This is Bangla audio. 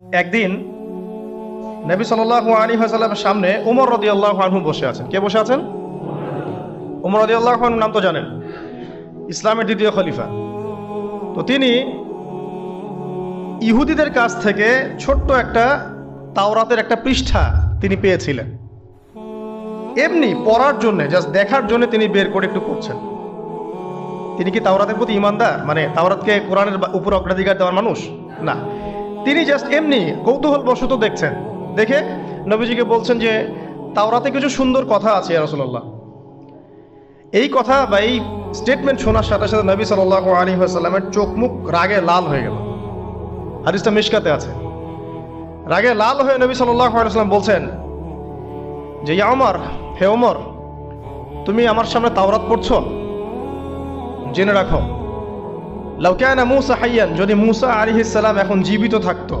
একদিন নবী সাল্লাল্লাহু আলাইহি ওয়াসাল্লামের সামনে উমর রাদিয়াল্লাহু আনহু বসে আছেন। কে বসে আছেন? উমর রাদিয়াল্লাহু আনহু নাম তো জানেন, ইসলামের দ্বিতীয় খলিফা। তো তিনি ইহুদিদের কাছ থেকে ছোট্ট একটা তাওরাতের একটা পৃষ্ঠা তিনি পেয়েছিলেন, এমনি পড়ার জন্য, জাস্ট দেখার জন্য তিনি বের করে একটু পড়ছেন। তিনি কি তাওরাতের প্রতি ইমানদার, মানে তাওরাতকে কোরআনের উপর অগ্রাধিকার দেওয়ার মানুষ? না, তিনি জাস্ট এমনি কৌতূহল বশত দেখছেন। দেখে নবীজিকে বলছেন যে তাওরাতে কিছু সুন্দর কথা আছে ইয়া রাসূলুল্লাহ। এই কথা বা এই স্টেটমেন্ট শোনার সাথে সাথে নবী সাল্লাল্লাহু আলাইহি ওয়াসাল্লামের চোখ মুখ রাগে লাল হয়ে গেল। হাদিসটা মিশকাতে আছে। রাগে লাল হয়ে নবী সাল্লাল্লাহু আলাইহি ওয়াসাল্লাম বলছেন যে ইয়া ওমর, হে ওমর, তুমি আমার সামনে তাওরাত পড়ছো? জেনে রাখো, লাউ কানা মূসা হাইয়ান, যদি মূসা আলাইহিস সালাম এখন জীবিত থাকতো,